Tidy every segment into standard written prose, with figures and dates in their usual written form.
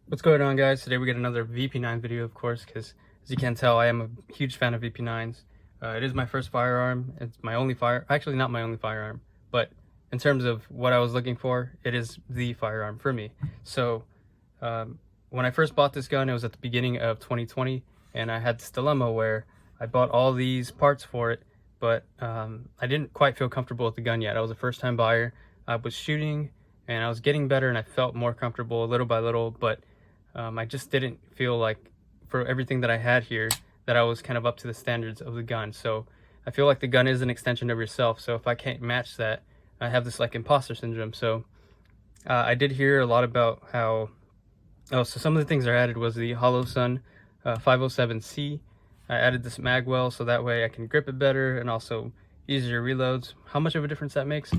What's going on, guys? Today we get another Vp9 video, of course, because as you can tell, I am a huge fan of Vp9s. It is my first firearm. It's my only actually not my only firearm, but in terms of what I was looking for, it is the firearm for me. So when I first bought this gun, it was at the beginning of 2020, and I had this dilemma where I bought all these parts for it, but I didn't quite feel comfortable with the gun yet. I was a first-time buyer. I was shooting, and I was getting better, and I felt more comfortable little by little, but I just didn't feel like, for everything that I had here, that I was kind of up to the standards of the gun. So I feel like the gun is an extension of yourself. So if I can't match that, I have this like imposter syndrome. So I did hear a lot about how, so some of the things I added was the Hollow Sun 507C. I added this magwell so that way I can grip it better and also easier reloads. How much of a difference that makes?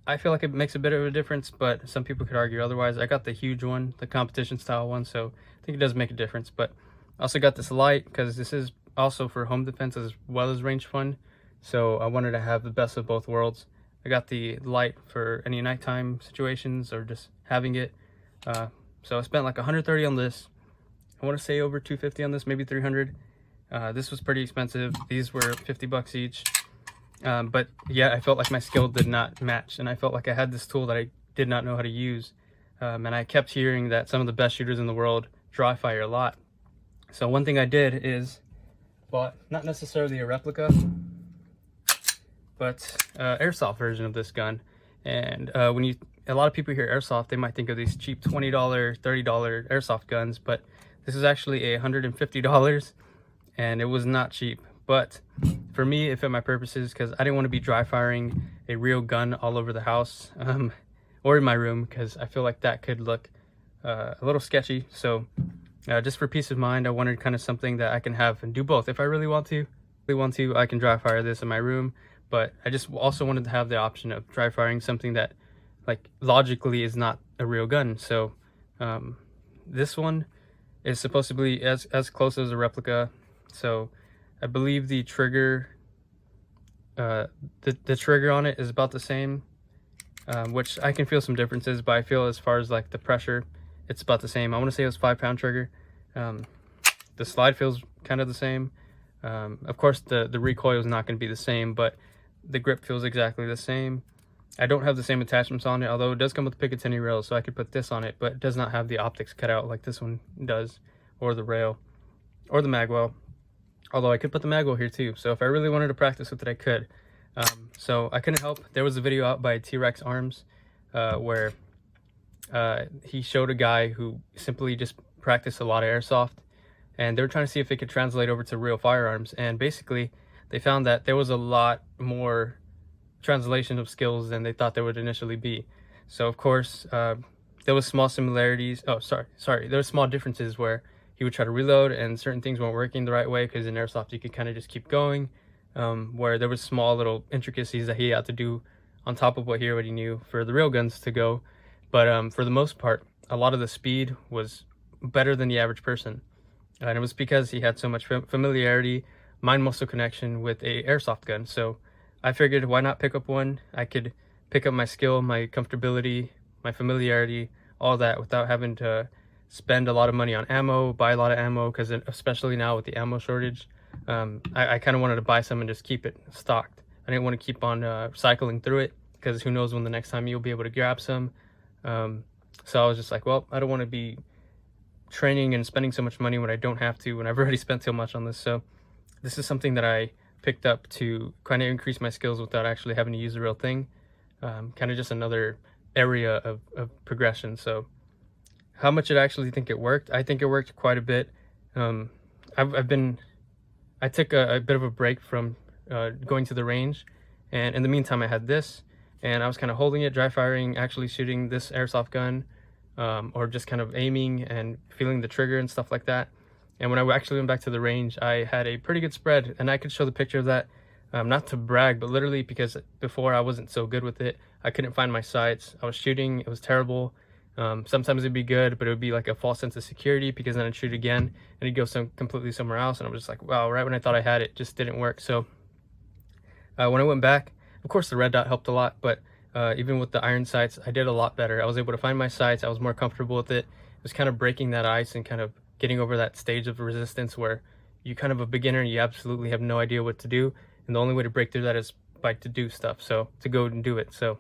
I feel like it makes a bit of a difference, but some people could argue otherwise. I got the huge one, the competition style one, so I think it does make a difference. But I also got this light because this is also for home defense as well as range fun. So I wanted to have the best of both worlds. I got the light for any nighttime situations or just having it. So I spent like 130 on this. I want to say over 250 on this, maybe 300. This was pretty expensive. These were 50 bucks each. But yeah, I felt like my skill did not match, and I felt like I had this tool that I did not know how to use. And I kept hearing that some of the best shooters in the world dry fire a lot. So one thing I did is bought not necessarily a replica, but airsoft version of this gun. And when a lot of people hear airsoft, they might think of these cheap $20, $30 airsoft guns, but this is actually $150, and it was not cheap. But for me, it fit my purposes because I didn't want to be dry firing a real gun all over the house or in my room, because I feel like that could look a little sketchy. So just for peace of mind, I wanted kind of something that I can have and do both. If I really want to, I can dry fire this in my room. But I just also wanted to have the option of dry firing something that, like, logically is not a real gun. So this one is supposed to be as close as a replica. So I believe the trigger, the trigger on it is about the same, which I can feel some differences, but I feel as far as like the pressure, it's about the same. I want to say it was 5-pound trigger. The slide feels kind of the same. Of course, the recoil is not going to be the same, but the grip feels exactly the same. I don't have the same attachments on it, although it does come with Picatinny rails, so I could put this on it, but it does not have the optics cut out like this one does, or the rail, or the magwell. Although I could put the magwell here too, so if I really wanted to practice with it, I could. So I couldn't help. There was a video out by T-Rex Arms where he showed a guy who simply just practiced a lot of airsoft, and they were trying to see if it could translate over to real firearms. And basically, they found that there was a lot more translation of skills than they thought there would initially be. So of course, there was small similarities. Oh, sorry. There were small differences where he would try to reload and certain things weren't working the right way, because in airsoft you could kind of just keep going, where there was small little intricacies that he had to do on top of what he already knew for the real guns to go. But for the most part, a lot of the speed was better than the average person, and it was because he had so much familiarity, mind muscle connection with a airsoft gun. So I figured, why not pick up one? I could pick up my skill, my comfortability, my familiarity, all that, without having to spend a lot of money on ammo, buy a lot of ammo, because especially now with the ammo shortage, I kind of wanted to buy some and just keep it stocked. I didn't want to keep on cycling through it, because who knows when the next time you'll be able to grab some. So I was just like, well, I don't want to be training and spending so much money when I don't have to, when I've already spent so much on this. So this is something that I picked up to kind of increase my skills without actually having to use the real thing. Kind of just another area of progression. So how much I actually think it worked? I think it worked quite a bit. I took a bit of a break from going to the range, and in the meantime I had this, and I was kind of holding it, dry firing, actually shooting this airsoft gun, or just kind of aiming and feeling the trigger and stuff like that. And when I actually went back to the range, I had a pretty good spread, and I could show the picture of that, not to brag, but literally because before I wasn't so good with it. I couldn't find my sights. I was shooting, it was terrible. Sometimes it'd be good, but it would be like a false sense of security, because then I'd shoot again and it'd go completely somewhere else, and I was just like, wow, right when I thought I had it, just didn't work. So when I went back, of course the red dot helped a lot, but even with the iron sights, I did a lot better. I was able to find my sights, I was more comfortable with it, was kind of breaking that ice and kind of getting over that stage of resistance where you kind of a beginner and you absolutely have no idea what to do, and the only way to break through that is by to do stuff, so to go and do it. So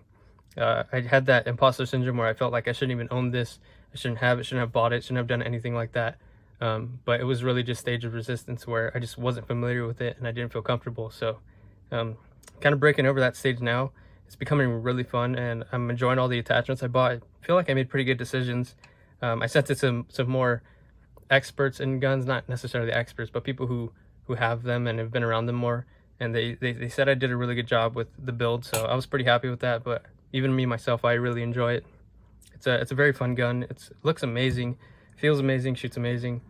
I had that imposter syndrome where I felt like I shouldn't even own this, I shouldn't have it, shouldn't have bought it, shouldn't have done anything like that. But it was really just stage of resistance where I just wasn't familiar with it and I didn't feel comfortable. So kind of breaking over that stage now. It's becoming really fun and I'm enjoying all the attachments I bought. I feel like I made pretty good decisions. I sent it to some more experts in guns, not necessarily experts, but people who have them and have been around them more, and they said I did a really good job with the build, so I was pretty happy with that. But even me myself, I really enjoy it. It's a very fun gun. It looks amazing, feels amazing, shoots amazing,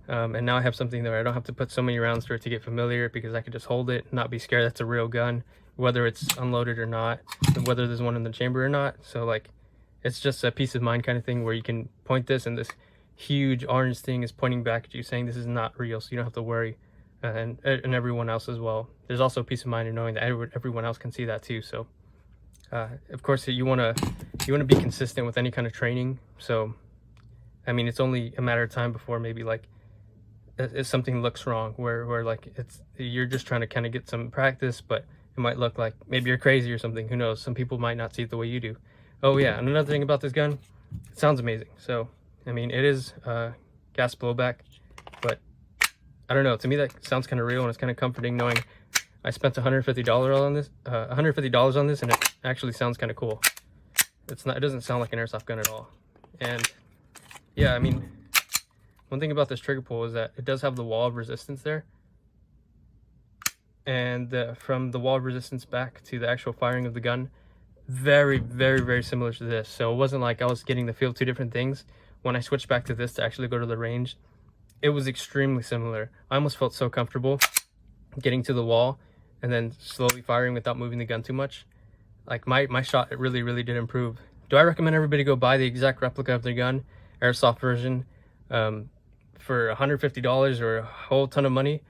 and now I have something that I don't have to put so many rounds for it to get familiar, because I can just hold it, not be scared that's a real gun, whether it's unloaded or not, and whether there's one in the chamber or not. So like, it's just a peace of mind kind of thing where you can point this and this huge orange thing is pointing back at you saying this is not real, so you don't have to worry, and everyone else as well. There's also peace of mind in knowing that everyone else can see that too. So of course you want to be consistent with any kind of training. So I mean, it's only a matter of time before maybe like if something looks wrong, where like you're just trying to kind of get some practice, but it might look like maybe you're crazy or something. Who knows? Some people might not see it the way you do. Oh yeah, and another thing about this gun, it sounds amazing. So I mean, it is gas blowback, but I don't know, to me that sounds kind of real, and it's kind of comforting knowing I spent $150 on this, and it actually sounds kind of cool. It doesn't sound like an airsoft gun at all. And yeah, I mean, one thing about this trigger pull is that it does have the wall of resistance there, and from the wall of resistance back to the actual firing of the gun, very, very, very similar to this. So it wasn't like I was getting the feel of two different things. When I switched back to this to actually go to the range, it was extremely similar. I almost felt so comfortable getting to the wall and then slowly firing without moving the gun too much. Like my shot, it really, really did improve. Do I recommend everybody go buy the exact replica of their gun, airsoft version, for $150 or a whole ton of money?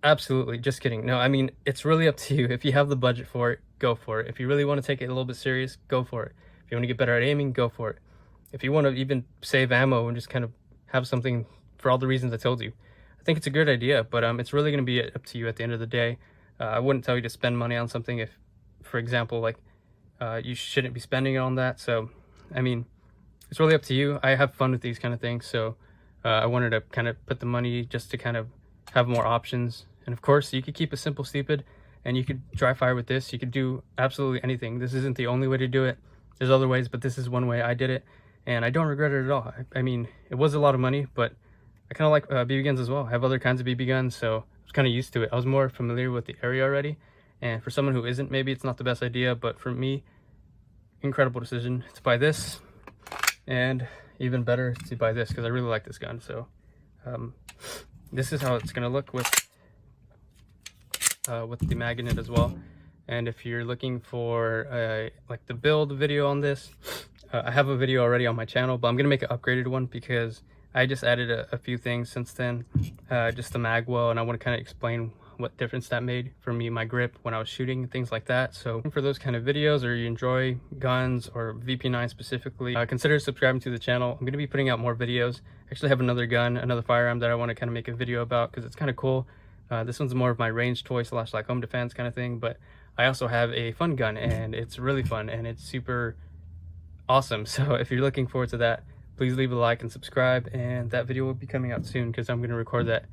Absolutely. Just kidding. No, I mean, it's really up to you. If you have the budget for it, go for it. If you really want to take it a little bit serious, go for it. If you want to get better at aiming, go for it. If you want to even save ammo and just kind of have something for all the reasons I told you, I think it's a good idea. But it's really going to be up to you at the end of the day. I wouldn't tell you to spend money on something if, for example, like you shouldn't be spending it on that. So I mean, it's really up to you. I have fun with these kind of things, so I wanted to kind of put the money just to kind of have more options. And of course, you could keep it simple, stupid, and you could dry fire with this. You could do absolutely anything. This isn't the only way to do it. There's other ways, but this is one way I did it, and I don't regret it at all. I mean, it was a lot of money, but I kind of like BB guns as well. I have other kinds of BB guns, so I was kind of used to it. I was more familiar with the area already, and for someone who isn't, maybe it's not the best idea, but for me, incredible decision to buy this, and even better to buy this because I really like this gun. So this is how it's going to look with the mag in it as well. And if you're looking for like the build video on this, I have a video already on my channel, but I'm gonna make an upgraded one because I just added a few things since then, just the mag well, and I want to kind of explain what difference that made for me, my grip when I was shooting, things like that. So for those kind of videos, or you enjoy guns or Vp9 specifically, consider subscribing to the channel. I'm going to be putting out more videos. I actually have another gun, another firearm that I want to kind of make a video about because it's kind of cool. This one's more of my range toy / like home defense kind of thing, but I also have a fun gun and it's really fun and it's super awesome. So if you're looking forward to that, please leave a like and subscribe, and that video will be coming out soon because I'm going to record that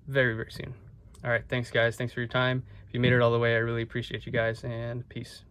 very, very soon. All right, thanks guys, thanks for your time. If you made it all the way, I really appreciate you guys, and peace.